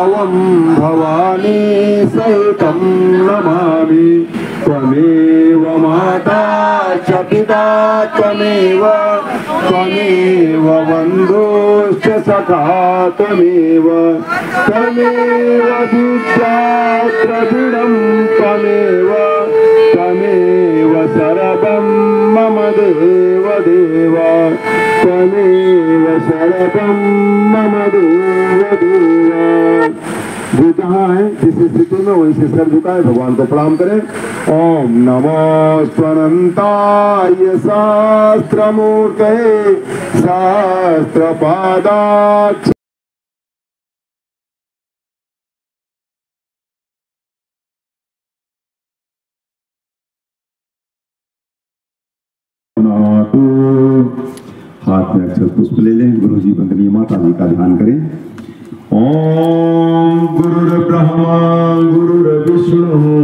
भावं भवानी सहितं नमामि। त्वमेव माता च पिता त्वमेव बन्धुश्च सखा त्वमेव विद्याद्रविणं त्वमेव सर्वं मम देव त्वमेव सर्वं मम देव। जो जहाँ है जिस स्थिति में वहीं से सर झुकाए भगवान को प्रणाम करें। ओम नमो स्वनंताय शास्त्रमूर्तये शास्त्रपादाक्ष हाथ में अक्षर पुष्प ले लें। गुरु जी वंदनीय माता जी का ध्यान करें। ओम गुरुर्ब्रह्मा गुरुर्विष्णु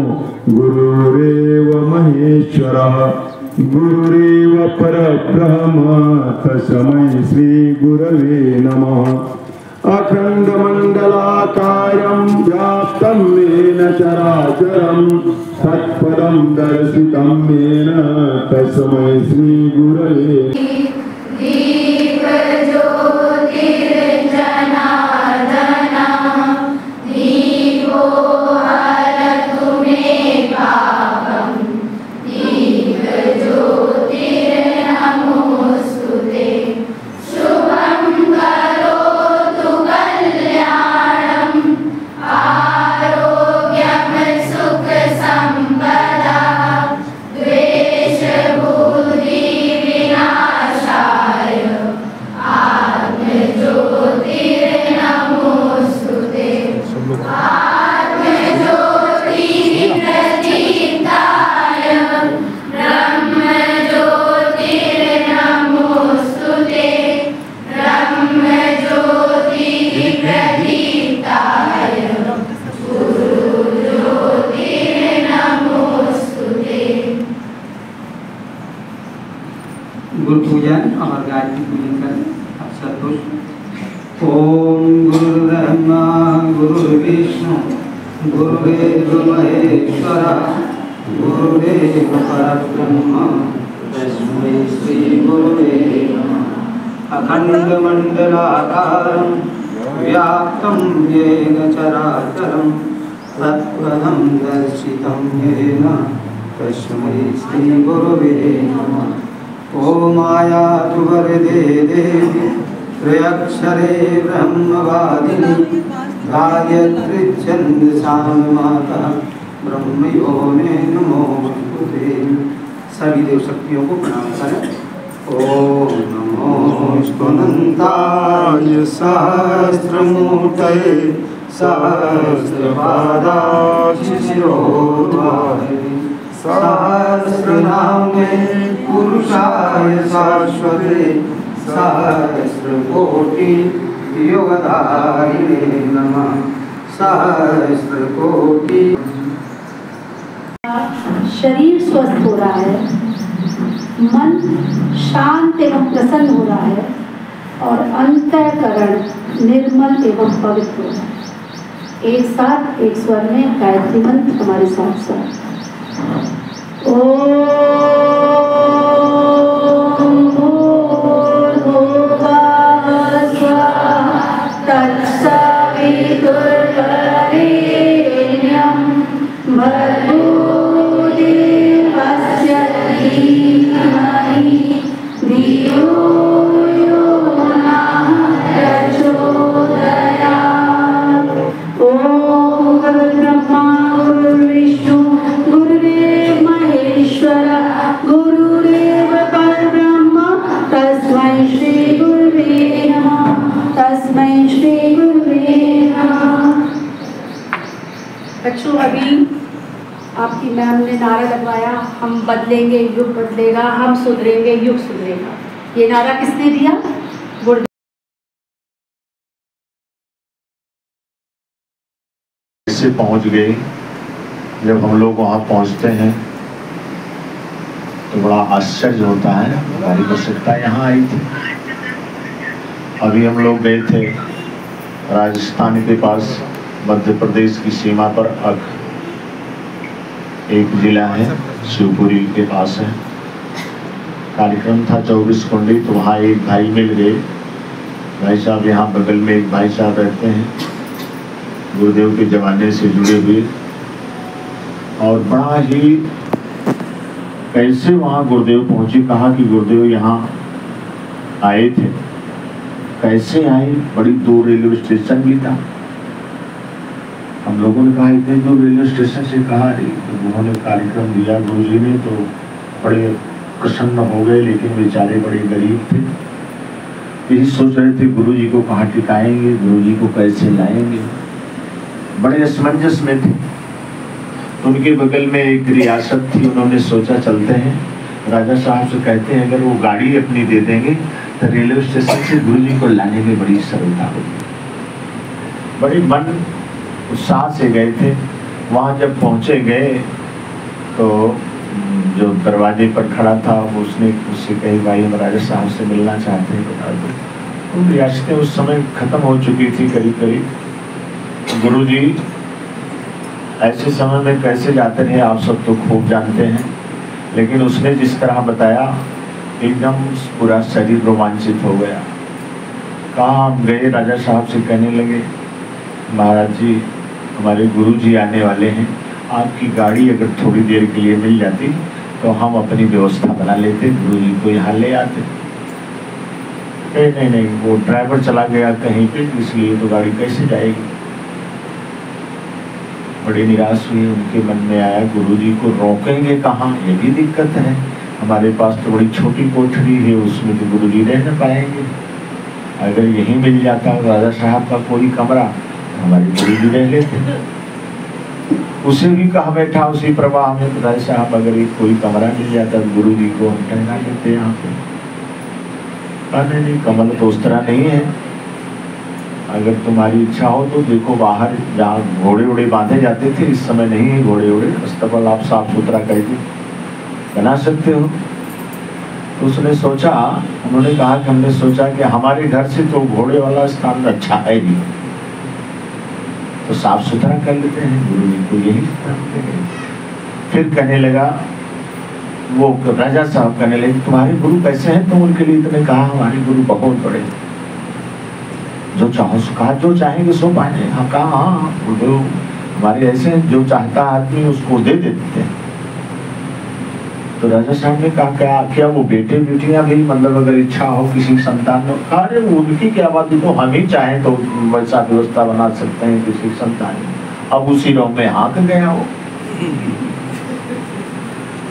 गुरुरेव महेश्वरः गुरुरेव परब्रह्म तस्मै श्री गुरवे नमः। अखंडमंडलाकारं व्याप्तं येन चराचरं तत्पदं दर्शितं येन तस्मै श्री गुरवे। गुरु पूजन और गायत्री पूजन करें। अक्षर पुष्प। ओम गुरुर्ब्रह्मा गुरुर्विष्णु गुरुदेव महेश्वरः गुरुदेव परब्रह्म तस्मै श्री गुरवे नमः। अखंडमंडलाकारं व्याप्तं येन चराचरं तत्पदं दर्शितं येन तस्मै श्री गुरवे नमः। ओम मायातु वरदे देवी त्रयक्षरे ब्रह्मवादिनी गायत्री छंदसां माता ब्रह्मयो मे नमोस्तुते। सभी देव शक्तियों को प्रणाम करें। ओम नमो स्वनंताय सहस्रमूर्तये सहस्रपादाक्ष शिरोधारिणे सहस्रनामे पुरुषाय शाश्वते सहस्रकोटि योगधारिणे नमः। सहस्रकोटि। शरीर स्वस्थ हो रहा है, मन शांत एवं प्रसन्न हो रहा है और अंतःकरण निर्मल एवं पवित्र हो रहा है। एक साथ एक स्वर में गायत्री मंत्र हमारे साथ साथ। ओम तत्सवितुर्वरेण्यं भर्गो देवस्य धीमहि धियो यो नः प्रचोदयात्। ओम गुरुर्ब्रह्मा गुरुर्विष्णु गुरुदेव महेश्वरः गुरुदेव परब्रह्म तस्मै श्री गुरवे नमः। तस्मै श्री गुरवे नमः। बच्चों, अभी आपकी मैम ने नारा लगवाया, हम बदलेंगे युग बदलेगा, हम सुधरेंगे युग सुधरेगा। ये नारा किसने दिया? से पहुंच गए। जब हम लोग वहाँ पहुँचते हैं तो बड़ा आश्चर्य होता है। हमारी आवश्यकता यहाँ आई थी। अभी हम लोग गए थे राजस्थान के पास मध्य प्रदेश की सीमा पर एक जिला है, शिवपुरी के पास है। कार्यक्रम था 24 कुंडी, तो वहाँ एक भाई मिल गए। भाई साहब यहाँ बगल में एक भाई साहब रहते हैं, गुरुदेव के जमाने से जुड़े हुए, और बड़ा ही कैसे वहाँ गुरुदेव पहुँचे। कहा कि गुरुदेव यहाँ आए थे। कैसे आए? बड़ी दूर रेलवे स्टेशन भी था। हम लोगों ने कहा इतने दूर रेलवे स्टेशन से कहा। तो उन्होंने कार्यक्रम दिया गुरु जी ने, तो बड़े प्रसन्न हो गए, लेकिन बेचारे बड़े गरीब थे। यही सोच रहे थे गुरु जी को कहाँ टिकाएंगे, गुरु जी को कैसे लाएंगे, बड़े असमंजस में थे। उनके बगल में एक रियासत थी, उन्होंने सोचा चलते हैं राजा साहब से कहते हैं अगर वो गाड़ी अपनी दे देंगे तो रेलवे स्टेशन से गुरु जी को लाने में बड़ी सरलता होगी। बड़े मन उत्साह से गए थे। वहाँ जब पहुँचे गए तो जो दरवाजे पर खड़ा था उसने उससे कही भाई हम राजा साहब से मिलना चाहते हैं, बता दो। उन रियासतें उस समय खत्म हो चुकी थी करीब करीब। गुरु जी ऐसे समय में कैसे जाते रहे आप सब तो खूब जानते हैं, लेकिन उसने जिस तरह बताया एकदम पूरा शरीर रोमांचित हो गया। कहाँ हम गए, राजा साहब से कहने लगे महाराज जी हमारे गुरु जी आने वाले हैं, आपकी गाड़ी अगर थोड़ी देर के लिए मिल जाती तो हम अपनी व्यवस्था बना लेते, गुरु जी को यहाँ ले आते। नहीं नहीं, वो ड्राइवर चला गया कहीं पे, इसलिए तो गाड़ी कैसे जाएगी। बड़ी निराश हुई, उनके मन में आया गुरु जी को रोकेंगे कहाँ, ये भी दिक्कत है। हमारे पास तो बड़ी छोटी कोठरी है, उसमें तो गुरु जी रह न पाएंगे। अगर यहीं मिल जाता राजा साहब का कोई कमरा, हमारे गुरु जी रह लेते। उसे भी कहा बैठा उसी प्रवाह में, राजा साहब अगर एक कोई कमरा मिल जाता तो गुरु जी को हम ठहरा लेते यहाँ पे। नहीं, कमल तो उस तरह नहीं है, अगर तुम्हारी इच्छा हो तो देखो बाहर जहाँ घोड़े उड़े बांधे जाते थे, इस समय नहीं है घोड़े उड़े, अस्तबल आप साफ सुथरा करके बना सकते हो। तो उसने सोचा, उन्होंने कहा कि हमने सोचा कि हमारे घर से तो घोड़े वाला स्थान अच्छा है नहीं, तो साफ सुथरा कर लेते हैं। गुरु जी को यही फिर कहने लगा, वो राजा साहब कहने लगे तुम्हारे गुरु कैसे हैं? तो उनके लिए इतने कहा हमारे गुरु बहुत बड़े, जो चाहो कहा जो चाहेंगे सो पाएंगे। हाँ कहा हाँ गुरु हमारे ऐसे हैं, जो चाहता आदमी उसको दे देते हैं। तो राजा साहब ने कहा क्या वो बेटे बेटियां भी मतलब अगर इच्छा हो किसी संतान में, अरे उनकी क्या बात है, तो हम ही चाहें तो वैसा व्यवस्था बना सकते हैं किसी संतान में। अब उसी रोग में हाँक गया वो।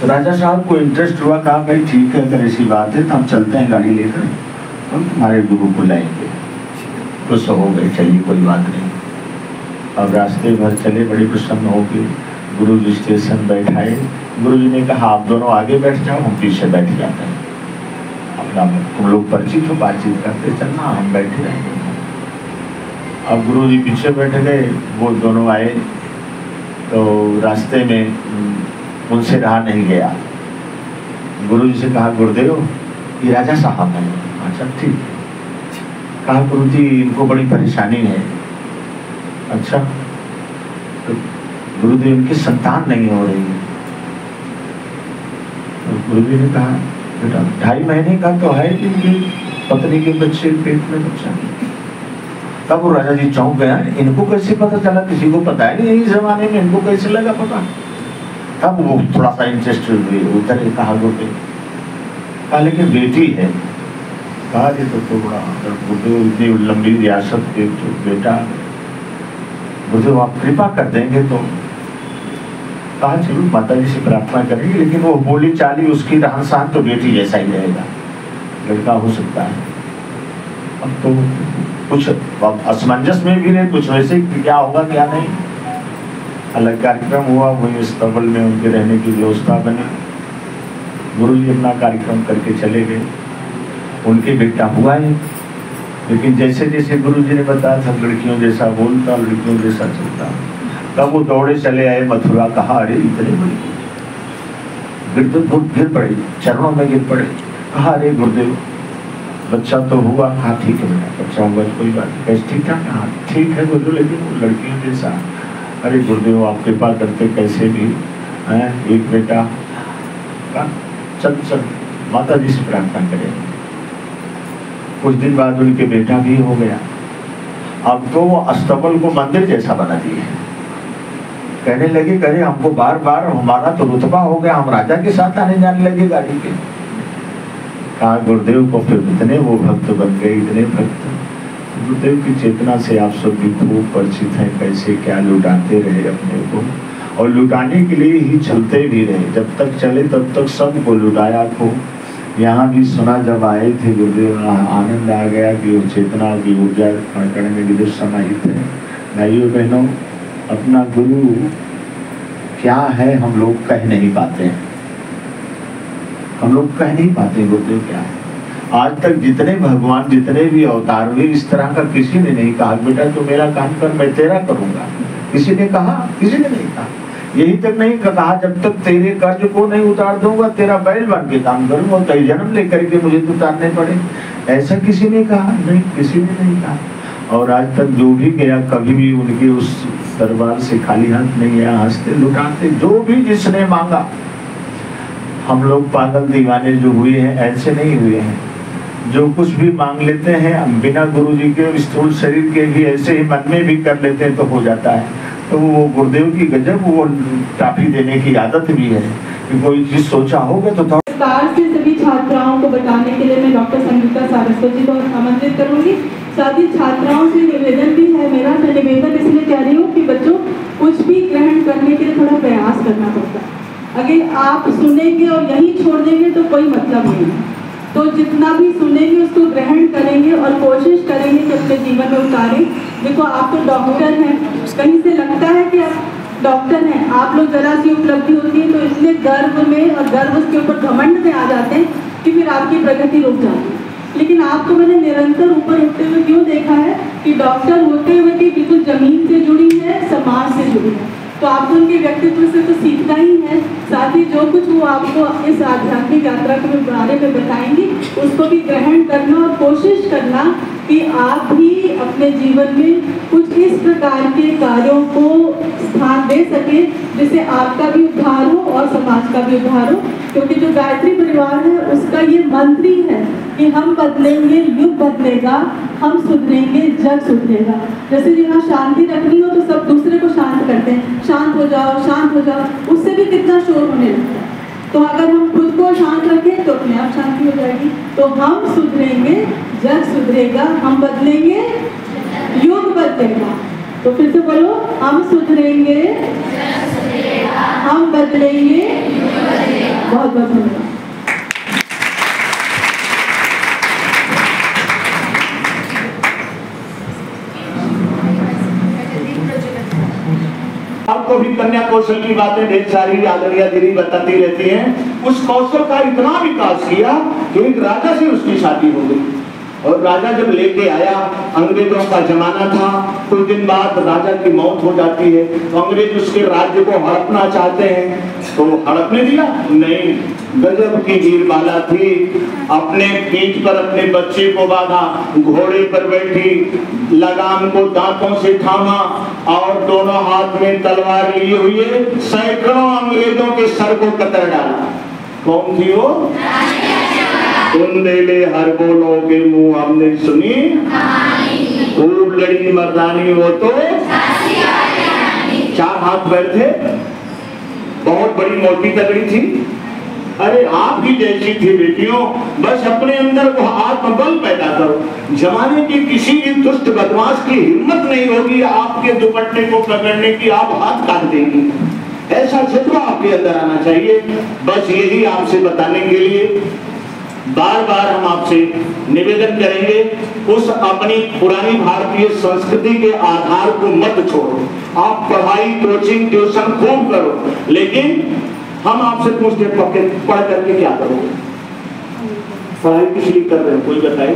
तो राजा साहब को इंटरेस्ट हुआ, कहा भाई ठीक है अगर ऐसी बात है तो हम चलते हैं गाड़ी लेकर, हम तुम्हारे गुरु को लाएंगे। खुश हो गए, चलिए कोई बात नहीं। अब रास्ते भर चले, बड़ी प्रसन्न हो गए। गुरु जी स्टेशन बैठाए। गुरु जी ने कहा आप दोनों आगे बैठ जाओ, हम पीछे बैठ जाते हैं, अपना तुम लोग परिचित हो, बातचीत करते चलना, हम बैठे रहेंगे। अब गुरु जी पीछे बैठ गए, वो दोनों आए। तो रास्ते में उनसे रहा नहीं गया। गुरु जी से कहा गुरुदेव ये राजा साहब हैं। अच्छा ठीक। कहा गुरु जी इनको बड़ी परेशानी है। अच्छा, तो गुरुदेव इनकी संतान नहीं हो रही है। तो गुरु जी ने कहा बेटा 2.5 महीने का तो है, इनकी पत्नी के बच्चे पेट में बच्चा। तब वो राजा जी चौंक गया, इनको कैसे पता चला, किसी को पता है नहीं इस जमाने में, इनको कैसे लगा पता। तब वो थोड़ा सा इंटरेस्ट हुए, उधर कहा गुरुदेव, कहा लेकिन बेटी है। कहा ये तो बड़ा गुरुदेव इतनी लंबी रियासत के तो बेटा, गुरुदेव आप कृपा कर देंगे तो। कहा चलो माता जी से प्रार्थना करेंगे, लेकिन वो बोली चाली उसकी रहन सहन तो बेटी जैसा ही रहेगा, लड़का हो सकता है। अब तो कुछ असमंजस में भी नहीं, कुछ वैसे क्या होगा क्या नहीं। अलग कार्यक्रम हुआ, वही अस्तबल में उनके रहने की व्यवस्था बनी। गुरु जी अपना कार्यक्रम करके चले गए। उनके बेटा हुआ ही, लेकिन जैसे जैसे गुरु जी ने बताया था लड़कियों जैसा बोलता, लड़कियों जैसा चलता। तब वो दौड़े चले आए मथुरा। कहा अरे इतने बड़े गिर पड़े, चरणों में गिर पड़े। कहा अरे गुरुदेव बच्चा तो हुआ, हाँ ठीक है बेटा, बच्चा हुआ कोई बात नहीं, कैसे ठीक ठाक, हाँ ठीक है गुरुदेव, लेकिन वो लड़कियों जैसा, अरे गुरुदेव आप कृपा करते कैसे भी हैं, एक बेटा का चल माता जी से प्रार्थना करें। कुछ दिन बाद उनके बेटा भी हो गया। अब तो वो अस्तबल को मंदिर जैसा बना दिए। कहने लगे करे हमको बार बार हमारा तो रुतबा हो गया, हम राजा के साथ आने जाने लगे गाड़ी के। कहा गुरुदेव को फिर इतने वो भक्त बन गए, इतने भक्त। गुरुदेव की चेतना से आप सब भी खूब परिचित हैं, कैसे क्या लुटाते रहे अपने को, और लुटाने के लिए ही चलते भी रहे। जब तक चले तब तक सबको लुटाया को। यहाँ भी सुना जब आए थे गुरुदेव, आनंद आ गया कि वो चेतना की ऊर्जा कण में विदेश समाहित है। भाइयों बहनों, अपना गुरु क्या है हम लोग कह नहीं पाते हैं, हम लोग कह नहीं पाते गुरुदेव क्या है। आज तक जितने भगवान जितने भी अवतार हुए इस तरह का किसी ने नहीं कहा बेटा तो मेरा काम कर मैं तेरा करूंगा। किसी ने कहा? किसी ने नहीं कहा। यही तक नहीं कहा जब तक तेरे कर्ज को नहीं उतार दूंगा तेरा बैल बन के काम करूंगा, कई जन्म लेकर के मुझे तो उतारने पड़े। ऐसा किसी ने कहा? नहीं, किसी ने नहीं कहा। और आज तक जो भी गया कभी भी उनके उस दरबार से खाली हाथ नहीं गया, हंसते लुटाते जो भी जिसने मांगा। हम लोग पागल दीवाने जो हुए हैं ऐसे नहीं हुए हैं, जो कुछ भी मांग लेते हैं हम बिना गुरु जी के स्थूल शरीर के भी ऐसे ही मन में भी कर लेते हैं तो हो जाता है। तो वो गुरुदेव की गजब वो टाफी देने की आदत भी है कि कोई चीज सोचा होगा तो विस्तार से सभी छात्राओं को बताने के लिए मैं डॉक्टर संगीता सारस्वती को आमंत्रित करूंगी। साथ ही छात्राओं से निवेदन भी है मेरा, मैं निवेदन इसलिए कह रही हूँ कि बच्चों कुछ भी ग्रहण करने के लिए थोड़ा प्रयास करना पड़ता है। अगर आप सुनेंगे और यहीं छोड़ देंगे तो कोई मतलब नहीं है। तो जितना भी सुनेंगे उसको ग्रहण करेंगे और कोशिश करेंगे कि अपने जीवन में उतारें। देखो आप तो डॉक्टर हैं, कहीं से लगता है कि आप डॉक्टर हैं, आप लोग जरा सी उपलब्धि होती है तो इसलिए गर्व में और गर्व के ऊपर घमंड में आ जाते हैं कि फिर आपकी प्रगति रुक जाती है। लेकिन आपको मैंने निरंतर ऊपर उठते हुए क्यों देखा है कि डॉक्टर होते हुए कि बिल्कुल जमीन से जुड़ी है, समाज से जुड़ी है। तो आपको उनके व्यक्तित्व से तो सीखना ही है, साथ ही जो कुछ वो आपको इस आध्यात्मिक यात्रा के बारे में बताएंगी उसको भी ग्रहण करना और कोशिश करना कि आप भी अपने जीवन में कुछ इस प्रकार के कार्यों को स्थान दे सके जिससे आपका भी उद्धार हो और समाज का भी उद्धार हो। क्योंकि जो गायत्री परिवार है उसका ये मंत्र ही है कि हम बदलेंगे, युग बदलेगा, हम सुधरेंगे, जग सुधरेगा। जैसे जहाँ शांति रखनी हो तो सब दूसरे को शांत करते हैं, शांत हो जाओ, शांत हो जाओ, उससे भी कितना शोर होने लगता है। तो अगर हम खुद को शांत रखें तो अपने आप शांति हो जाएगी। तो हम सुधरेंगे, जग सुधरेगा, हम बदलेंगे, युग बदलेगा। तो फिर से बोलो, हम सुधरेंगे, हम बदलेंगे। बहुत बहुत धन्यवाद। आपको भी कन्या कौशल की बातें ढेर सारी आदरणीय दीदी बताती रहती हैं। उस कौशल का इतना विकास किया कि एक राजा से उसकी शादी हो गई। और राजा जब लेके आया, अंग्रेजों का जमाना था, कुछ दिन बाद राजा की मौत हो जाती है। तो अंग्रेज उसके राज्य को हड़पना चाहते हैं, तो हड़पने दिया नहीं। गजब की वीरबाला थी, अपने पीठ पर अपने बच्चे को बांधा, घोड़े पर बैठी, लगाम को दांतों से थामा और दोनों हाथ में तलवार लिए हुए सैकड़ों अंग्रेजों के सर को कतर डाला। कौन थी वो? कुंदेले हर बोलों के मुंह हमने सुनी, खूब लड़ी मर्दानी वो तो 4 हाथ पैर थे, बहुत बड़ी मोटी तगड़ी थी। अरे आप ही जैसी थी बेटियों, बस अपने अंदर को आत्मबल पैदा करो। जमाने की किसी भी दुष्ट बदमाश की हिम्मत नहीं होगी आपके दुपट्टे को पकड़ने की, आप हाथ काट देंगी। ऐसा जज्बा आपके अंदर आना चाहिए। बस यही आपसे बताने के लिए बार बार हम आपसे निवेदन करेंगे, उस अपनी पुरानी भारतीय संस्कृति के आधार को मत छोड़ो। आप पढ़ाई, कोचिंग, ट्यूशन खूब करो, लेकिन हम आपसे पूछते पढ़ करके क्या करोगे? पढ़ाई किस लिए कर रहे हो? कोई बताए?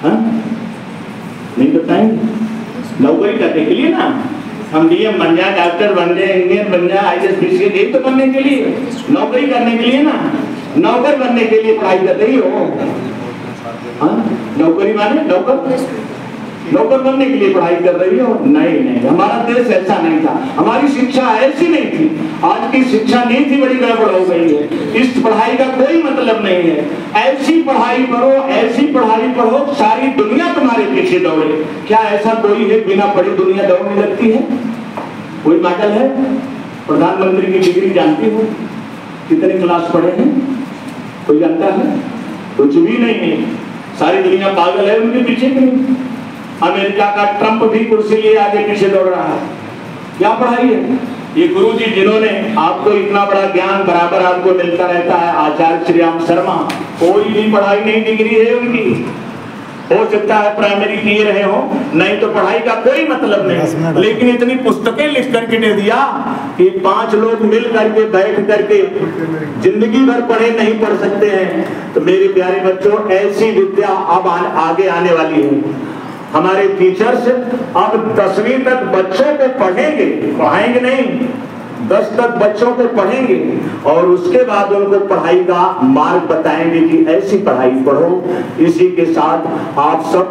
हाँ? नहीं बताएंगे? नौकरी करने के लिए ना, हम डीएम बन जाए, डॉक्टर बन जाए, इंजीनियर बन जाए, आईएएस पीसीएस, यही तो बनने के लिए, नौकरी करने के लिए ना। नौकर बनने के लिए पढ़ाई कर रही हो, नौकरी माने नौकर बनने के लिए पढ़ाई कर रही हो? नहीं, हमारा देश ऐसा नहीं था, हमारी शिक्षा ऐसी नहीं थी। आज की शिक्षा नीति बड़ी गड़बड़ हो गई है, इस पढ़ाई का कोई मतलब नहीं है। ऐसी पढ़ाई पढ़ो सारी दुनिया तुम्हारे पीछे दौड़े। क्या ऐसा कोई है बिना पढ़ी दुनिया दौड़ने लगती है? कोई मॉडल है? प्रधानमंत्री की डिग्री जानती हो? कितने क्लास पढ़े हैं? कोई जानता है? कुछ भी नहीं है। सारी दुनिया पागल है उनके पीछे की नहीं। अमेरिका का ट्रंप भी कुर्सी लिए आगे पीछे दौड़ रहा है। क्या पढ़ाई है? ये गुरुजी जिन्होंने आपको इतना बड़ा ज्ञान बराबर आपको मिलता रहता है, आचार्य श्री राम शर्मा, कोई भी पढ़ाई नहीं, डिग्री है उनकी। हो सकता है प्राइमरी किए रहे हो, नहीं तो पढ़ाई का कोई मतलब नहीं। लेकिन इतनी पुस्तकें लिख करके दे दिया कि 5 लोग मिल करके बैठ करके जिंदगी भर पढ़े नहीं पढ़ सकते हैं। तो मेरे प्यारे बच्चों, ऐसी विद्या अब आगे आने वाली है। हमारे टीचर्स अब 10वीं तक बच्चों को पढ़ाएंगे नहीं, 10 तक बच्चों को पढ़ेंगे और उसके बाद उनको पढ़ाई का मार्ग बताएंगे कि ऐसी पढ़ाई पढ़ो। इसी के साथ आप सब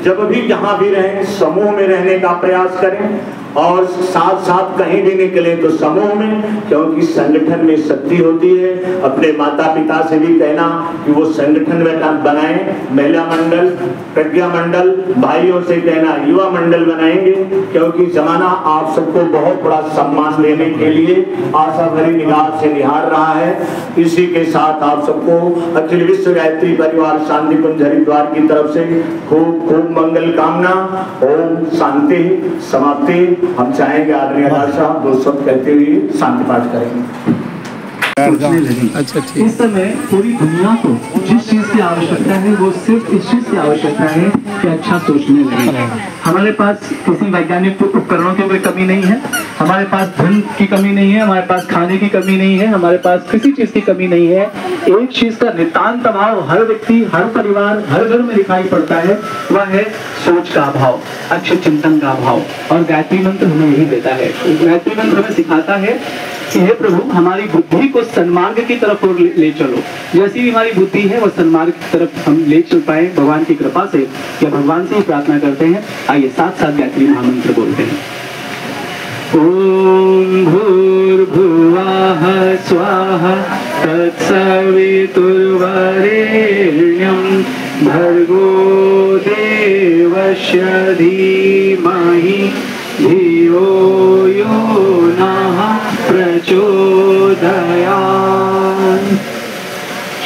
जब भी जहां भी रहें समूह में रहने का प्रयास करें और साथ साथ कहीं भी निकले तो समूह में, क्योंकि संगठन में शक्ति होती है। अपने माता पिता से भी कहना कि वो संगठन बनाएं, महिला मंडल, प्रज्ञा मंडल, भाइयों से कहना युवा मंडल बनाएंगे, क्योंकि जमाना आप सबको बहुत बड़ा सम्मान देने के लिए आशा भरी निगाह से निहार रहा है। इसी के साथ आप सबको अखिल विश्व गायत्री परिवार शांति कुंज हरिद्वार की तरफ से खूब खूब मंगल कामना। ओम शांति समाप्ति। हम चाहेंगे आदरणीय साहब 2 शब्द कहते हुए शांति पाठ करेंगे। अच्छा, इस समय पूरी दुनिया को जिस चीज की आवश्यकता है वो सिर्फ इस चीज की आवश्यकता है कि अच्छा सोचने लगे। हमारे पास किसी वैज्ञानिक उपकरणों की कोई कमी नहीं है, हमारे पास धन की कमी नहीं है, हमारे पास खाने की कमी नहीं है, हमारे पास किसी चीज की कमी नहीं है। एक चीज का नितांत अभाव हर व्यक्ति, हर परिवार, हर घर में दिखाई पड़ता है, वह है सोच का अभाव, अच्छे चिंतन का अभाव। और गायत्री मंत्र हमें यही देता है। गायत्री मंत्र हमें सिखाता है कि हे प्रभु, हमारी बुद्धि को सन्मार्ग की तरफ ले चलो। जैसी भी हमारी बुद्धि है वो सन्मार्ग की तरफ हम ले चल पाए भगवान की कृपा से, या भगवान से ही प्रार्थना करते हैं। आइए साथ साथ गायत्री महामंत्र बोलते हैं। ओम भूर्भुवः स्वाहा तत्सवितुर्वरेण्यं भर्गो देवस्य धीमहि धियो यो नः प्रचोदयात्।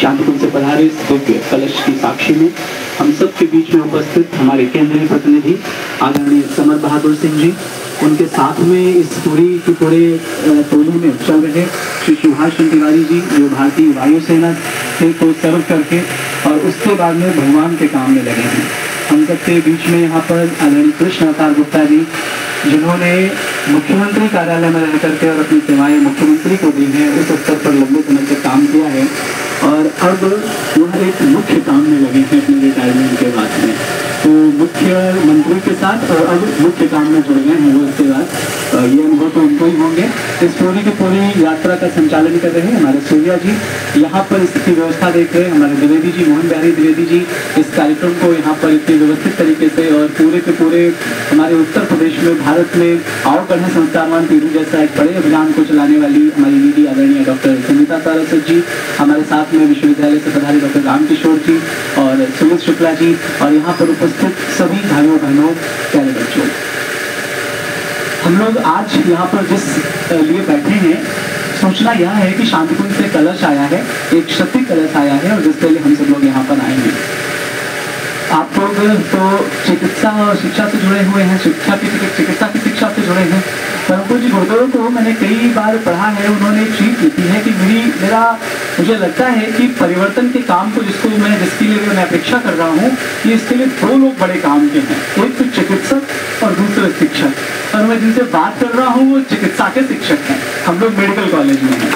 शांति कुंज से पधारे इस दिव्य कलश की साक्षी में हम सब के बीच में उपस्थित हमारे केंद्रीय प्रतिनिधि आदरणीय समर बहादुर सिंह जी, उनके साथ में इस पूरे टोली में चल रहे श्री सुभाष तिवारी जी, जो भारतीय वायुसेना को सर्व करके और उसके बाद में भगवान के काम में लगे हैं। हम सबके बीच में यहाँ पर आदरणीय कृष्ण अवतार गुप्ता जी, जिन्होंने मुख्यमंत्री कार्यालय में रह करके और अपनी सेवाएं मुख्यमंत्री को दी हैं, उस स्तर पर लंबे समय से काम किया है और अब वह एक मुख्य काम में लगे हैं अपने रिटायरमेंट के बाद में। तो मुख्यमंत्री के साथ और अब मुख्य काम में जुड़ गए हैं वो, इसके बाद ये अनुभव तो उनको ही होंगे। इस पूरी की पूरी यात्रा का संचालन कर रहे हैं हमारे सूर्या जी, यहाँ पर इसकी व्यवस्था देख रहे हैं हमारे द्विवेदी जी, मोहन बिहारी द्विवेदी जी, इस कार्यक्रम को यहाँ पर इतने व्यवस्थित तरीके से और पूरे के पूरे हमारे उत्तर प्रदेश में, भारत में आओ पढ़े संस्कारवान पीढ़ी जैसा एक बड़े अभियान को चलाने वाली हमारी दीदी आदरणीय डॉक्टर सुनीता सारस्वत जी, हमारे साथ में विश्वविद्यालय से पधारे डॉक्टर रामकिशोर जी और सुमित शुक्ला जी, और यहाँ पर उपस्थित सभी भाइयों बहनों प्यारे बच्चों, हम लोग आज यहाँ पर जिस लिए बैठे हैं, सोचना यह है कि शांति कुंज से कलश आया है, एक शक्ति कलश आया है और जिसके लिए हम सब लोग यहाँ पर आए हैं। आप लोग तो चिकित्सा और शिक्षा से जुड़े हुए हैं, चिकित्सा की शिक्षा से जुड़े हैं। परंतु जी गुरुदेव को मैंने कई बार पढ़ा है, उन्होंने एक चीज लिखी है कि मुझे लगता है कि परिवर्तन के काम को जिसके लिए मैं अपेक्षा कर रहा हूँ कि इसके लिए 2 लोग बड़े काम के हैं, एक तो चिकित्सक और दूसरे शिक्षक। और मैं जिनसे बात कर रहा हूँ वो चिकित्सा के शिक्षक हैं, हम लोग मेडिकल कॉलेज में हैं।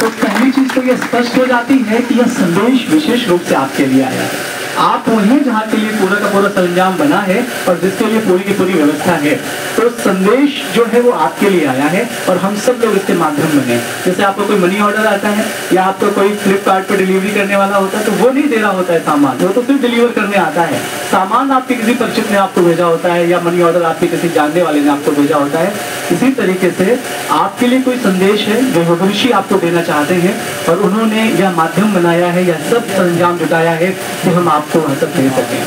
तो पहली चीज तो यह स्पष्ट हो जाती है कि यह संदेश विशेष रूप से आपके लिए आया है। आप वहीं जहाँ के लिए पूरा का पूरा सरंजाम बना है और जिसके लिए पूरी की पूरी व्यवस्था है। तो संदेश जो है वो आपके लिए आया है और हम सब लोग इसके माध्यम बने। जैसे आपको कोई मनी ऑर्डर आता है या आपको कोई फ्लिपकार्ट पर डिलीवरी करने वाला होता है, तो वो नहीं दे रहा होता है सामान, वो तो सिर्फ डिलीवर करने आता है। सामान आपके किसी परिचित ने आपको भेजा होता है या मनी ऑर्डर आपके किसी जानने वाले ने आपको भेजा होता है। इसी तरीके से आपके लिए कोई संदेश है जो भविष्य आपको देना चाहते हैं और उन्होंने यह माध्यम बनाया है, यह सब सरंजाम जुटाया है कि हम आपको वह सब दे सकें।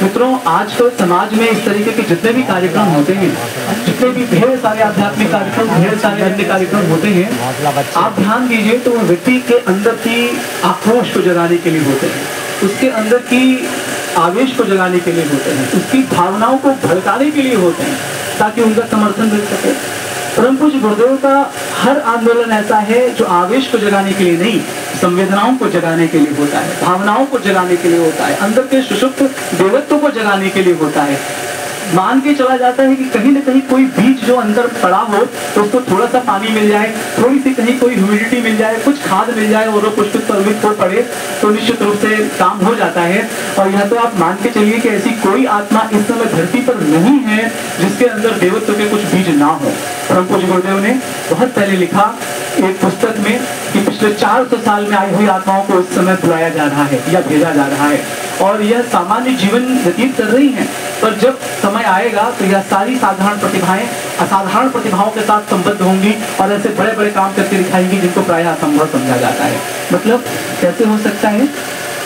मित्रों, आज तो समाज में इस तरीके के जितने भी कार्यक्रम होते हैं, जितने भी ढेर सारे आध्यात्मिक कार्यक्रम, ढेर सारे अन्य कार्यक्रम होते हैं, आप ध्यान दीजिए तो वो व्यक्ति के अंदर की आक्रोश को जगाने के लिए होते हैं, उसके अंदर की आवेश को जगाने के लिए होते हैं, उसकी भावनाओं को भड़काने के लिए होते हैं ताकि उनका समर्थन मिल सके। परम पूज्य गुरुदेव का हर आंदोलन ऐसा है जो आवेश को जगाने के लिए नहीं, संवेदनाओं को जगाने के लिए होता है, भावनाओं को जगाने के लिए होता है, अंदर के सुषुप्त देवत्व को जगाने के लिए होता है। मान के चला जाता है कि कहीं न कहीं कोई बीज जो अंदर पड़ा हो तो उसको थोड़ा सा पानी मिल जाए, थोड़ी सी कहीं कोई ह्यूमिडिटी मिल जाए, कुछ खाद मिल जाए और वो पुष्पित परमित हो पड़े तो निश्चित रूप से काम हो जाता है। और यह तो आप मान के चलिए कि ऐसी कोई आत्मा इस समय धरती पर नहीं है जिसके अंदर देवत्व के कुछ बीज ना हो। परम पूज्य गुरुदेव ने बहुत पहले लिखा एक पुस्तक में कि पिछले 400 साल में आई हुई आत्माओं को इस समय बुलाया जा रहा है या भेजा जा रहा है और यह सामान्य जीवन व्यतीत कर रही हैं, पर जब समय आएगा तो यह सारी साधारण प्रतिभाएं असाधारण प्रतिभाओं के साथ संबद्ध होंगी और ऐसे बड़े बड़े काम करके दिखाएंगी जिनको प्रायः असंभव समझा जाता है। मतलब कैसे हो सकता है?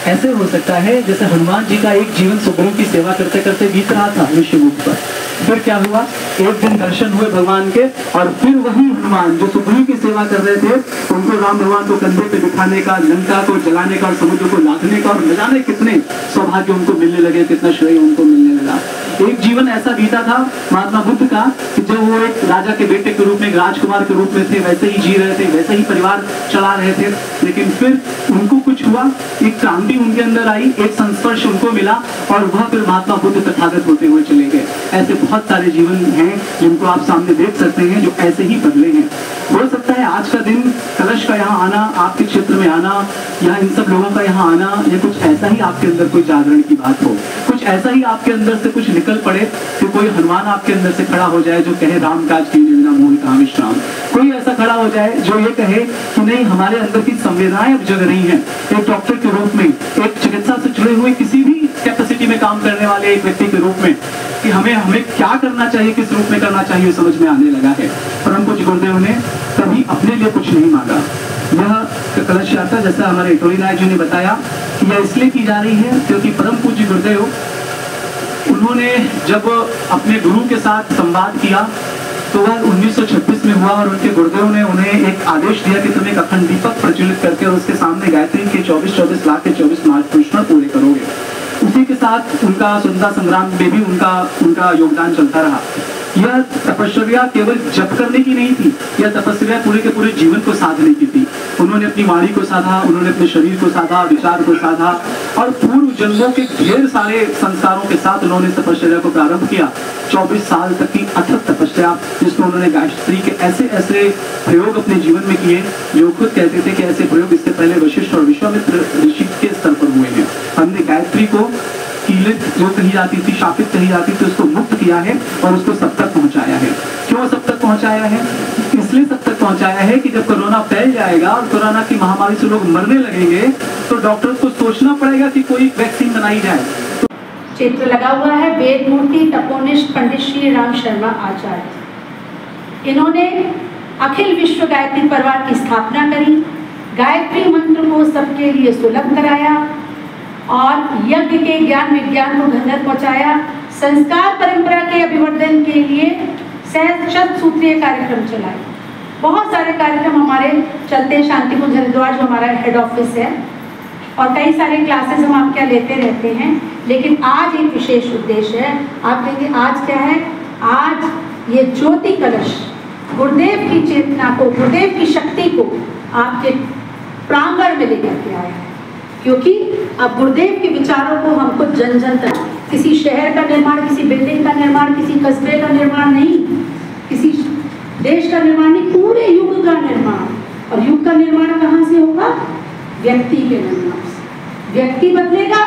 ऐसे हो सकता है जैसे हनुमान जी का एक जीवन सुग्रीव की सेवा करते करते बीत रहा था ऋषिमुख पर। फिर क्या हुआ, एक दिन दर्शन हुए भगवान के और फिर वही हनुमान जो सुग्रीव की सेवा कर रहे थे उनको राम भगवान को कंधे पे बिठाने का, लंका को जलाने का और समुद्र को लादने का और न जाने कितने सौभाग्य उनको मिलने लगे, कितना श्रेय उनको मिलने लगा। एक जीवन ऐसा बीता था महात्मा बुद्ध का कि जब वो एक राजा के बेटे के रूप में, एक राजकुमार के रूप में थे, वैसे ही जी रहे थे, वैसे ही परिवार चला रहे थे, लेकिन फिर उनको कुछ हुआ, एक क्रांति उनके अंदर आई, एक संस्पर्श उनको मिला और वह फिर महात्मा बुद्ध तथागत होते हुए चले गए। ऐसे बहुत सारे जीवन हैं जिनको आप सामने देख सकते हैं जो ऐसे ही बदले हैं। हो सकता है आज का दिन कलश का यहाँ आना, आपके क्षेत्र में आना या इन सब लोगों का यहाँ आना, ये कुछ ऐसा ही आपके अंदर कोई जागरण की बात हो, कुछ ऐसा ही आपके अंदर से कुछ निकल पड़े कि कोई हनुमान आपके अंदर से खड़ा हो जाए जो कहे राम काज कीजिए बिना मोह काम विश्राम। कोई ऐसा खड़ा हो जाए जो ये कहे कि नहीं, हमारे अंदर की संवेदनाएं अब जग रही हैं, एक डॉक्टर के रूप में, एक चिकित्सा से जुड़े हुए किसी भी कैपेसिटी में काम करने वाले एक व्यक्ति के रूप में, कि हमें क्या करना चाहिए, किस रूप में करना चाहिए समझ में आने लगा है। परम पूज्य गुरुदेव ने कभी अपने लिए कुछ नहीं मांगा। यह कलश यात्रा जैसा हमारे टोली नायक जी ने बताया कि यह इसलिए की जा रही है क्योंकि परम पूज्य गुरुदेव उन्होंने जब अपने गुरु के साथ संवाद किया तो वह 1926 में हुआ और उनके गुरुदेव ने उन्हें एक आदेश दिया कि तुम एक अखंड दीपक प्रज्वलित करके और उसके सामने गायत्री के 24 लाख के 24 महापुरुषण पूरे करोगे। उसी के साथ उनका स्वतंत्रता संग्राम में भी उनका योगदान चलता रहा। यह तपस्या केवल जप करने की नहीं थी, यह तपस्या पूरे के पूरे जीवन को साधने की थी। उन्होंने अपनी वाणी को साधा, उन्होंने अपने शरीर को साधा, विचार को साधा और पूर्व जन्मों के ढेर सारे संस्कारों के साथ उन्होंने तपस्या को प्रारंभ किया। 24 साल तक की अथक तपस्या जिसमें उन्होंने गायत्री के ऐसे ऐसे प्रयोग अपने जीवन में किए जो खुद कहते थे कि ऐसे प्रयोग इससे पहले वशिष्ठ और विश्वामित्र ऋषि के स्तर पर हुए हैं। हमने गायत्री को कीलित जो कही जाती थी, शापित कही जाती थी, उसको मुक्त किया है और उसको सब तक पहुंचाया है। क्यों सब तक पहुंचाया है? इसलिए सब तक पहुंचाया है कि जब कोरोना फैल जाएगा और कोरोना की महामारी से लोग मरने लगेंगे तो डॉक्टर को सोचना पड़ेगा कि कोई वैक्सीन बनाई जाए। चित्र लगा हुआ है वेद मूर्ति तपोनिष्ठ पंडित श्री राम शर्मा आचार्य। इन्होंने अखिल विश्व गायत्री परिवार की स्थापना करी, गायत्री मंत्र को सबके लिए सुलभ कराया और यज्ञ के ज्ञान विज्ञान को घर घर पहुंचाया। संस्कार परंपरा के अभिवर्धन के लिए शत सूत्रीय कार्यक्रम चलाए। बहुत सारे कार्यक्रम हमारे चलते, शांतिकुंज हरिद्वार जो हमारा हेड ऑफिस है, और कई सारे क्लासेस हम आपके लेते रहते हैं। लेकिन आज एक विशेष उद्देश्य है। आप देखिए आज क्या है, आज ये ज्योति कलश गुरुदेव की चेतना को, गुरुदेव की शक्ति को आपके प्रांगण में लेकर के आया है। क्योंकि अब गुरुदेव के विचारों को हमको जन जन तक, किसी शहर का निर्माण, किसी बिल्डिंग का निर्माण, किसी कस्बे का निर्माण नहीं, किसी देश का निर्माण नहीं, पूरे युग का निर्माण। और युग का निर्माण कहाँ से होगा? व्यक्ति के निर्माण से। व्यक्ति बदलेगा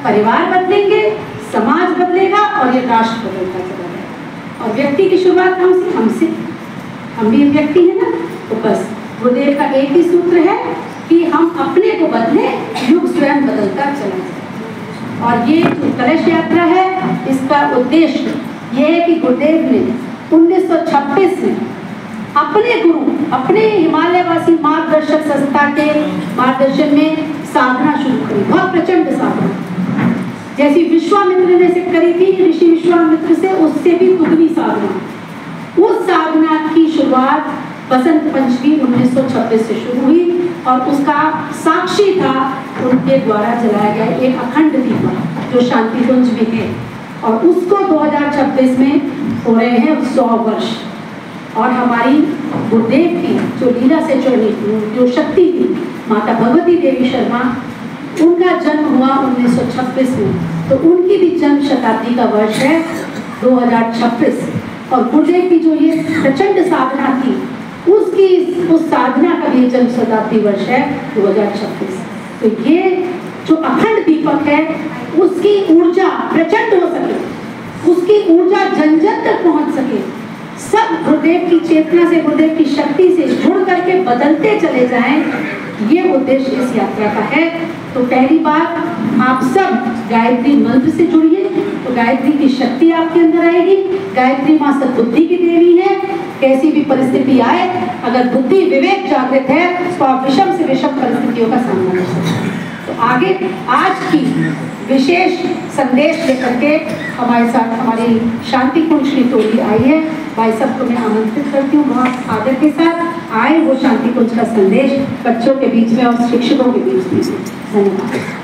परिवार बदलेंगे, समाज बदलेगा और ये राष्ट्र बदलता चला जाएगा। और व्यक्ति की शुरुआत हमसे, हम भी व्यक्ति है ना। तो बस गुरुदेव का एक ही सूत्र है कि हम अपने को बदले, युग स्वयं बदलता चला जाए। और ये जो कलश यात्रा है, इसका उद्देश्य ये है कि गुरुदेव ने 1926 में अपने गुरु, अपने हिमालयवासी मार्गदर्शक संस्था के मार्गदर्शन में साधना शुरू करी, बहुत प्रचंड साधना, जैसी विश्वामित्र ने से करी थी ऋषि विश्वामित्र से, उससे भी दुगनी साधना। उस साधना की शुरुआत बसंत पंचमी 1926 से शुरू हुई और उसका साक्षी था उनके द्वारा जलाया गया एक अखंड दीपक जो शांति कुंज में है। और उसको 2026 में हो रहे हैं 100 वर्ष। और हमारी गुरुदेव की जो लीला से जुड़ी जो शक्ति थी, माता भगवती देवी शर्मा, उनका जन्म हुआ 1926 में, तो उनकी भी जन्म शताब्दी का वर्ष है 2026। और गुरुदेव की जो ये प्रचंड साधना थी, उसकी उस साधना का भी जन्म शताब्दी वर्ष है 2026। तो ये जो अखंड दीपक है, उसकी ऊर्जा प्रचंड हो सके, उसकी ऊर्जा जन जन तक पहुंच सके, सब गुरुदेव की चेतना से, गुरुदेव की शक्ति से जुड़ करके बदलते चले जाएं, ये उद्देश्य इस यात्रा का है। तो पहली बात, आप सब गायत्री मंत्र से जुड़िए, तो गायत्री की शक्ति आपके अंदर आएगी। गायत्री माँ सद्बुद्धि की देवी है, कैसी भी परिस्थिति आए, अगर बुद्धि विवेक जागृत है तो आप विषम से विषम परिस्थितियों का सामना कर सकते हैं। तो आगे आज की विशेष संदेश लेकर के हमारे साथ हमारी शांति कुंज की टोली आई है। भाई सबको मैं आमंत्रित करती हूँ बहुत आदर के साथ आए वो शांति कुंज का संदेश बच्चों के बीच में और शिक्षकों के बीच में। धन्यवाद।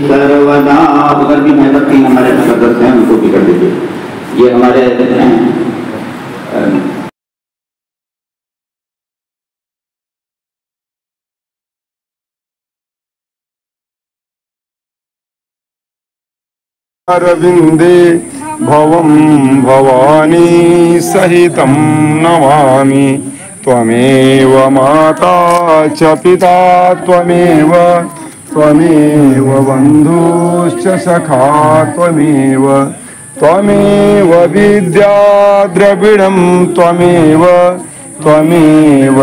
सर्वदा अगर भी महबत तीन हमारे सदस्य हैं उनको भी कर दीजिए। ये हमारे अरविंदे भवं भवानी सहितं नमामि। त्वमेव माता च पिता त्वमेव बन्धुश्च सखा त्वमेव विद्या द्रविणं त्वमेव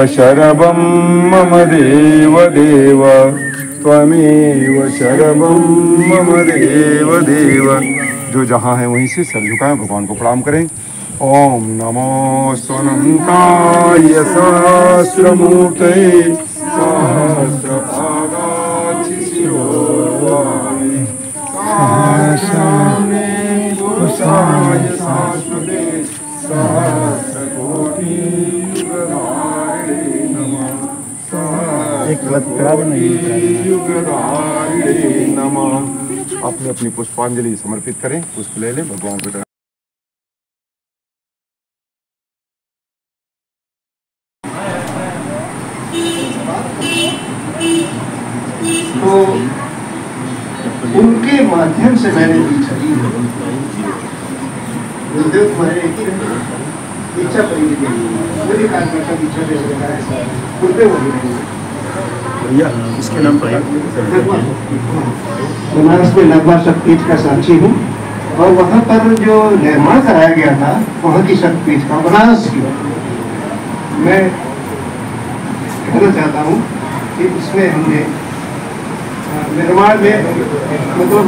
शरवं मम देव त्वमेव शरवं मम देव। जो जहाँ है वहीं से सर झुकाएं, भगवान को प्रणाम करें। ओम नमो स्वनंताय सहस्रमूर्तये सहस्रपादाक्षि शिरोधारे सहस्रामे पुरुषाय शाश्वते सहस्रकोटि युगधारिणे नमः। युगधारिणे नमः। अपने अपनी पुष्पांजलि समर्पित करें, पुष्प ले लें भगवान को। तो उनके माध्यम से मैंने इच्छा की, गुरुदेव तुम्हारे एक ही इच्छा पूरी की, मुझे कार्यक्रम का इच्छा दे रहा है गुरुदेव भैया। इसके नाम पर बनारस में नगवा शक्तिपीठ का साक्षी हूँ और वहाँ पर जो निर्माण कराया गया था वहाँ की शक्तिपीठ का, बनारस की, मैं कहना चाहता हूँ कि उसमें हमने निर्माण में मतलब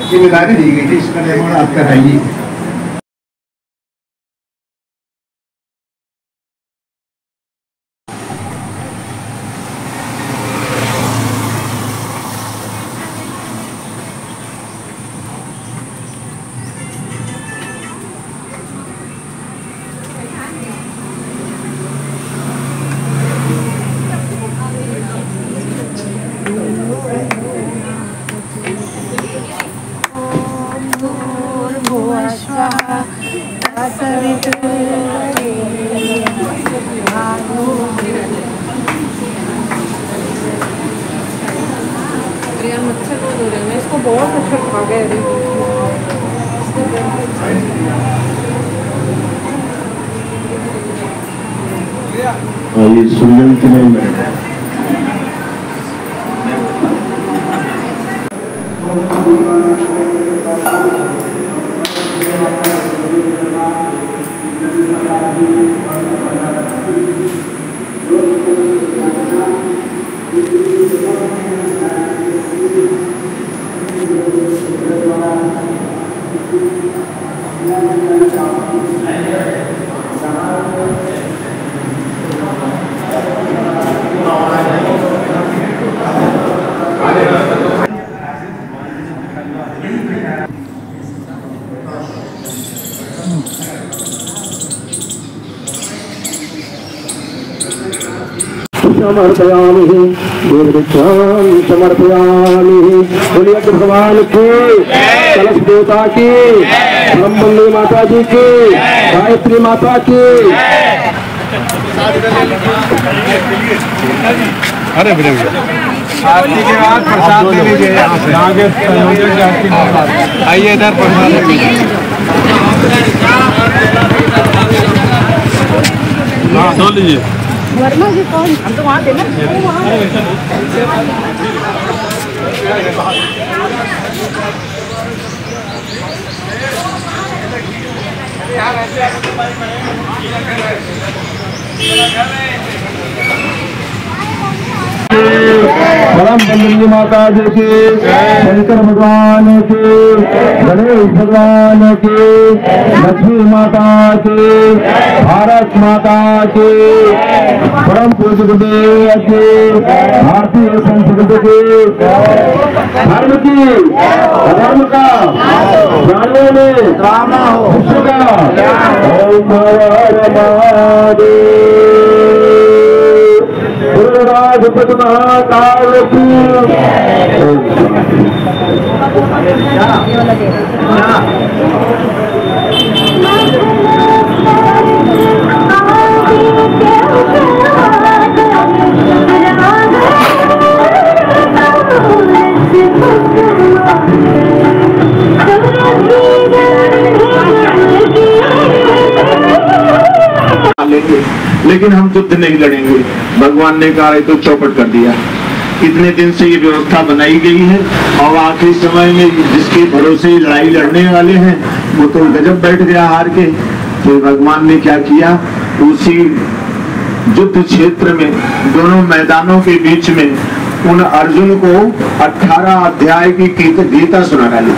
जिम्मेदारी दी गई थी, इसका निर्माण आप कराइए। अरे यार मच्छर बहुत हो रहे हैं, इसको बहुत मच्छर खा गए। ये सूजन की नहीं बैठा समर्पयामि देवदक्षां समर्पयामि। बोलिए भगवान की, कलश देवता की, ब्रह्मवल्ली माता जी की, गायत्री माता की। अरे आरती के बाद प्रसाद ले लीजिए, यहाँ के संयोजक आरती आइए इधर प्रसाद ले लीजिए। हाँ धो लीजिए। वर्मा जी कौन? हम तो वहाँ थे ना। ब्रह्मवल्ली माता जी की, शंकर भगवान की, गणेश भगवान की, लक्ष्मी माता की, भारत माता की, परम पूज्य गुरुदेव की, भारतीय संस्कृति की, धर्म की, अधर्म का, प्राणियों में विश्व का। ओम हर महादेव। महाकाल की लेकिन हम युद्ध नहीं लड़ेंगे। भगवान ने कहा तो चौपट कर दिया। इतने दिन से ये व्यवस्था बनाई गई है और आखिरी समय में जिसके भरोसे लड़ाई लड़ने वाले हैं वो तो गजब बैठ गया हार के। फिर भगवान ने क्या किया, उसी युद्ध क्षेत्र में दोनों मैदानों के बीच में उन अर्जुन को 18 अध्याय की गीता सुना डाली।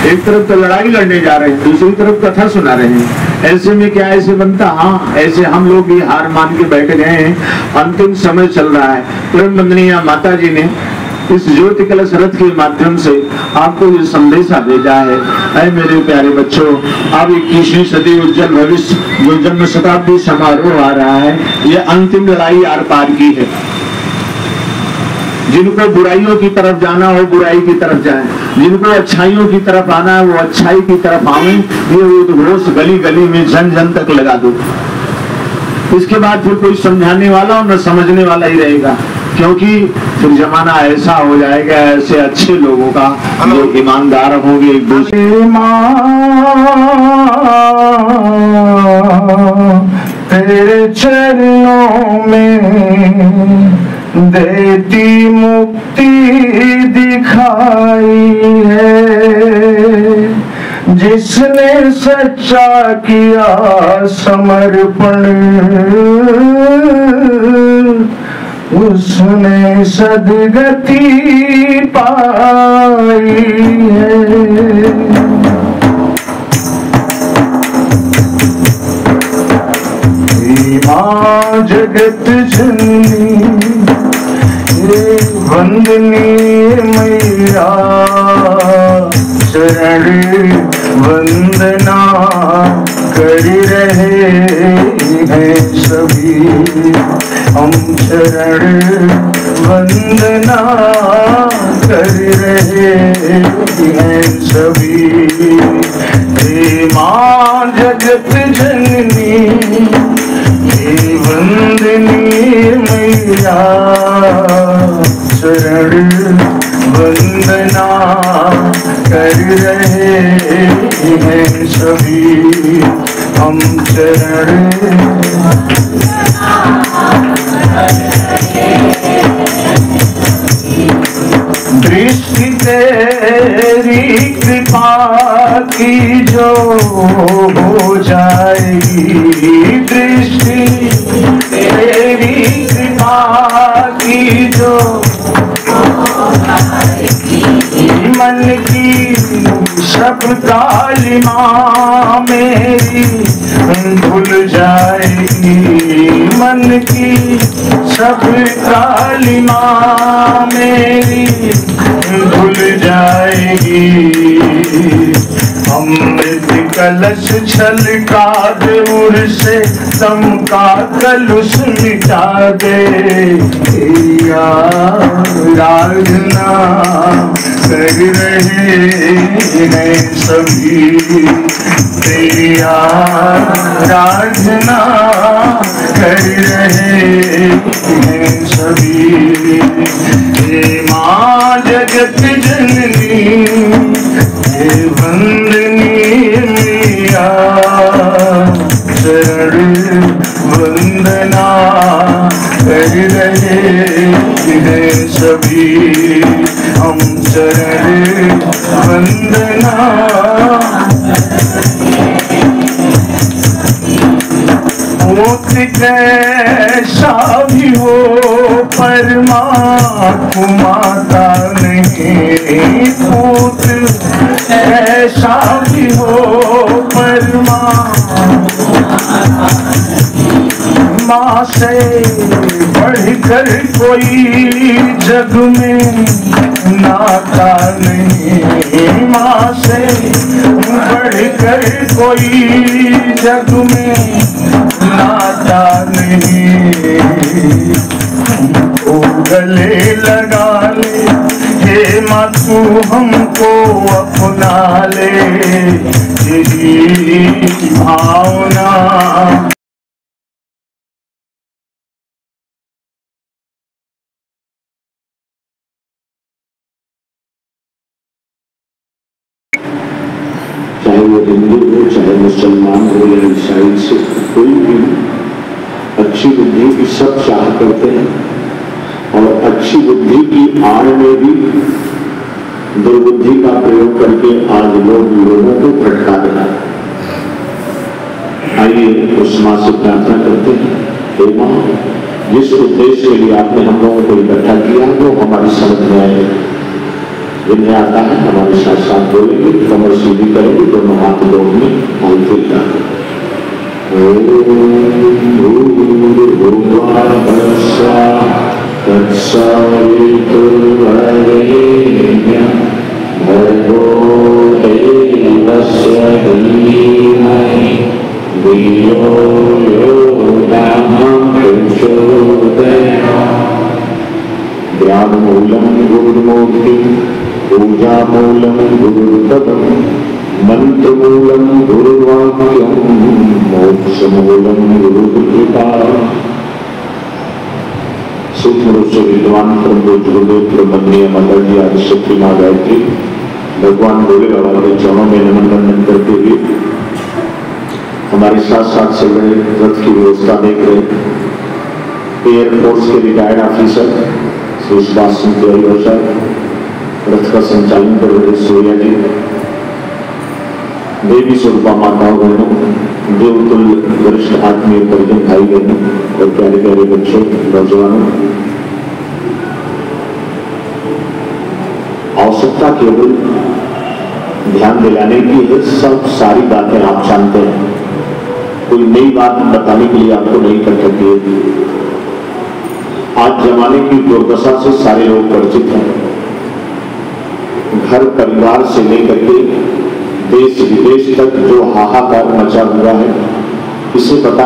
एक तरफ तो लड़ाई लड़ने जा रहे हैं, दूसरी तरफ कथा सुना रहे हैं। ऐसे में क्या ऐसे बनता? हाँ, ऐसे हम लोग भी हार मान के बैठ गए हैं। अंतिम समय चल रहा है। प्रेम बंदनीय माता जी ने इस ज्योति कलश रथ के माध्यम से आपको ये संदेशा भेजा है। ऐ मेरे प्यारे बच्चों, अब 21वीं सदी उज्जवल भविष्य जो जन्म शताब्दी समारोह आ रहा है, ये अंतिम लड़ाई आर पार की है। जिनको बुराइयों की तरफ जाना हो बुराई की तरफ जाए, जिनको अच्छाइयों की तरफ आना है वो अच्छाई की तरफ आवे। ये उद्घोष गली गली में जन जन तक लगा दो। इसके बाद फिर कोई समझाने वाला और न समझने वाला ही रहेगा, क्योंकि फिर जमाना ऐसा हो जाएगा ऐसे अच्छे लोगों का जो ईमानदार होंगे एक दूसरे। तेरे चरणों में देती मुक्ति दिखाई है, जिसने सच्चा किया समर्पण उसने सदगति पाई है। माँ जगत जननी वंदनीय मैया, शरण वंदना कर रहे हैं सभी हम, शरण वंदना कर रहे हैं सभी। हे माँ जगत जननी हे वंदनीय मैया, शरण वंदना कर रहे हैं सभी हम चरण दृष्टि तेरी कृपा की जो हो जाएगी, दृष्टि तेरी कृपा की जो मन की सब कालिमा मेरी धुल जाएगी, मन की सब कालिमा मेरी धुल जाएगी। अमृत कलश छलका दे उर्से दमका कलुष मिटा दे, आराधना कर रहे हैं सभी तेरी आराधना कर रहे हैं सभी। हे माँ जगत जननी हे वंदनी मैया शरण वंदना कर रहे हैं सभी हम चरण वंदना। मोती कैसा भी हो परमात्मा का नहीं, पुत्र ऐसा भी हो परमात्मा माँ से बढ़कर कोई जग में नाता नहीं, माँ से बढ़कर कोई जग में नाता नहीं। ओ गले लगा ले हे माँ तू हमको अपना ले, तेरी भावना चाहे वो हिंदू हो चाहे मुसलमान हो या ईसाई से कोई भी अच्छी बुद्धि की सब चाह करते हैं, और अच्छी बुद्धि की आड़ में भी दुर्बुद्धि का प्रयोग करके आज लोगों को भटका रहा है। आइए उस माँ से प्रार्थना करते हैं, हे माँ जिस उद्देश्य के लिए आपने हम लोगों को इकट्ठा किया वो हमारी समझ में आए, जिन्हें आता है हमारे साथ साथ बोलेंगे, कमर सीधी करेंगे, दोनों हाथ लोग में मानते जाए। ज्ञान मूलम गुरुमूर्ति पूजा मूलम गुरुपदम मंत्र मूलम गुरुवाक्यम मोक्ष मूलम गुरुकृपा। सूक्ष्म रूप से विद्वान परम गुरुदेव प्रबंधनीय माता जी आदिशक्ति माँ गायत्री भगवान भोले बाबा के चरणों में नमन वंदन करते हुए हमारे साथ साथ चल रहे रथ की व्यवस्था देख रहे एयरफोर्स के रिटायर्ड ऑफिसर श्री सुभाष सिंह तिवारी साहब, रथ का संचालन कर रहे सूर्या जी, देवी स्वरूपा माताओं बहनों, देवतुल्य वरिष्ठ आत्मीय परिजन भाई बहनों और प्यारे प्यारे बच्चों नौजवानों, आवश्यकता केवल ध्यान दिलाने की है। सब सारी बातें आप जानते हैं, कोई नई बात बताने के लिए आपको नहीं कर सकती। आज जमाने की दुर्दशा से सारे लोग परिचित हैं। घर परिवार से लेकर के देश विदेश तक जो हाहाकार मचा हुआ है, इसे पता